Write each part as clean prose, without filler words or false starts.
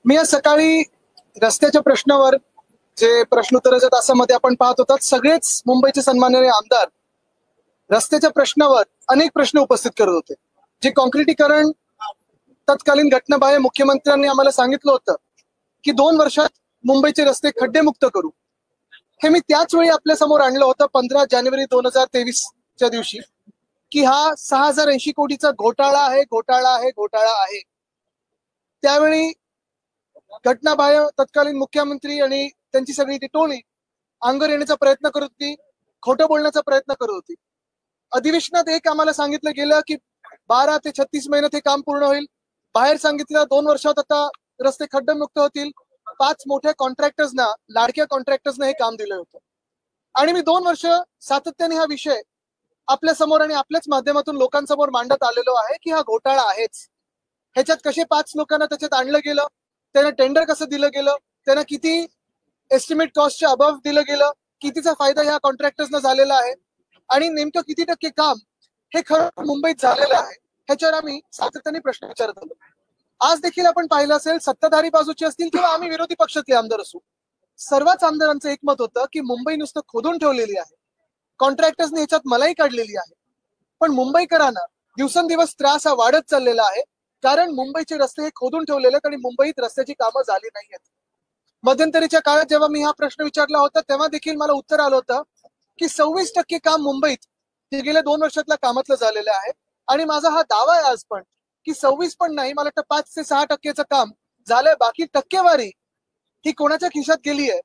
मी आज सकाळी रस्त्याच्या प्रश्नावर जे प्रश्नोत्तराच्या तासामध्ये आपण पाहत होतात, सगळेच मुंबईचे सन्माननीय आमदार रस्त्याच्या प्रश्नावर अनेक प्रश्न उपस्थित करत होते. जे कॉन्क्रिटीकरण तत्कालीन घटनाबाह्य मुख्यमंत्र्यांनी आम्हाला सांगितलं होतं की 2 वर्षात मुंबईचे रस्ते खड्डेमुक्त करू, हे मी त्याच वेळी आपल्या समोर आणलं होतं 15 जानेवारी 2023च्या दिवशी की हा 6080 कोटीचा घोटाळा आहे. त्यावेळी घटनाबाह्य तत्कालीन मुख्यमंत्री आणि त्यांची सगळी ती टोळी अंगावर येण्याचा प्रयत्न करत होती, खोटं बोलण्याचा प्रयत्न करत होती. अधिवेशनात एक आम्हाला सांगितलं गेलं की 12 ते 36 महिन्यात हे काम पूर्ण होईल. बाहेर सांगितलं 2 वर्षात आता रस्ते खड्डेमुक्त होतील. 5 मोठ्या कॉन्ट्रॅक्टर्सना, लाडक्या कॉन्ट्रॅक्टर्सना हे काम दिलं होतं. आणि मी 2 वर्ष सातत्याने हा विषय आपल्या समोर आणि आपल्याच माध्यमातून लोकांसमोर मांडत आलेलो आहे की हा घोटाळा आहेच. ह्याच्यात कसे 5 लोकांना त्याच्यात आणलं गेलं, त्यांना टेंडर कसं दिलं गेलं, त्यांना किती एस्टिमेट कॉस्टच्या अबव दिलं गेलं, कितीचा फायदा ह्या कॉन्ट्रॅक्टर्सना झालेला आहे आणि नेमकं किती टक्के काम हे खरं मुंबईत झालेलं आहे, ह्याच्यावर आम्ही सातत्याने प्रश्न विचारत आलो. आज देखील आपण पाहिलं असेल, सत्ताधारी बाजूचे असतील किंवा आम्ही विरोधी पक्षातले आमदार असू, सर्वच आमदारांचं एकमत होतं की मुंबई नुसतं खोदून ठेवलेली आहे, कॉन्ट्रॅक्टर्सने ह्याच्यात मलाई काढलेली आहे. पण मुंबईकरांना दिवसेंदिवस त्रास हा वाढत चाललेला आहे, कारण मुंबईचे रस्ते हे खोदून ठेवलेले आहेत आणि मुंबईत रस्त्याची कामं झाली नाहीयेत. मध्यंतरीच्या काळात जेव्हा मी हा प्रश्न विचारला होता तेव्हा देखील मला उत्तर आलं होतं की 26% काम मुंबईत हे गेल्या 2 वर्षातल्या कामातलं झालेलं आहे. आणि माझा हा दावा आहे आज पण की 26 पण नाही, मला वाटतं 5 ते 6% काम झालंय. बाकी टक्केवारी ही कोणाच्या खिशात गेली आहे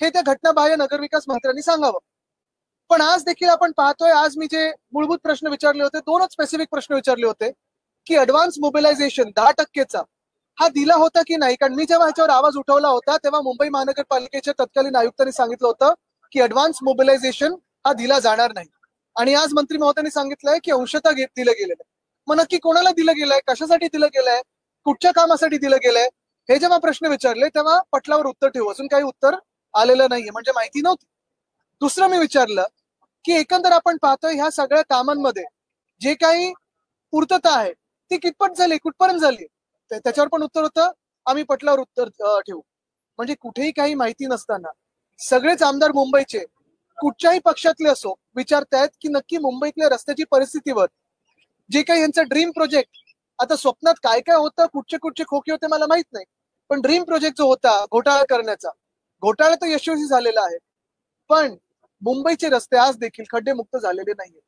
हे त्या घटनाबाह्य नगरविकास मंत्र्यांनी सांगावं. पण आज देखील आपण पाहतोय, आज मी जे मूलभूत प्रश्न विचारले होते, 2च स्पेसिफिक प्रश्न विचारले होते की ऍडव्हान्स मोबिलायझेशन 10%चा हा दिला होता की नाही. कारण मी जेव्हा ह्याच्यावर आवाज उठवला होता तेव्हा मुंबई महानगरपालिकेच्या तत्कालीन आयुक्तांनी सांगितलं होतं की ऍडव्हान्स मोबिलायझेशन हा दिला जाणार नाही. आणि आज मंत्री महोदयांनी सांगितलंय की अंशतः दिलं गेलेलं आहे. मग नक्की कोणाला दिलं गेलंय, कशासाठी दिलं गेलंय, कुठच्या कामासाठी दिलं गेलंय, हे जेव्हा प्रश्न विचारले तेव्हा पटलावर उत्तर ठेवू, अजून काही उत्तर आलेलं नाहीये, म्हणजे माहिती नव्हती. दुसरं मी विचारलं की एकंदर आपण पाहतोय ह्या सगळ्या कामांमध्ये जे काही पूर्तता आहे ती कितपत झाली, कुठपर्यंत झाली, त्याच्यावर पण उत्तर होतं आम्ही पटलावर उत्तर ठेवू. म्हणजे कुठेही काही माहिती नसताना सगळेच आमदार मुंबईचे कुठच्याही पक्षातले असो विचारतायत की नक्की मुंबईतल्या रस्त्याची परिस्थितीवर जे काही यांचा ड्रीम प्रोजेक्ट, आता स्वप्नात काय काय होतं, कुठचे खोके होते मला माहित नाही, पण ड्रीम प्रोजेक्ट जो होता घोटाळा करण्याचा, घोटाळा तर यशस्वी झालेला आहे. पण मुंबईचे रस्ते आज देखील खड्डेमुक्त झालेले नाहीये.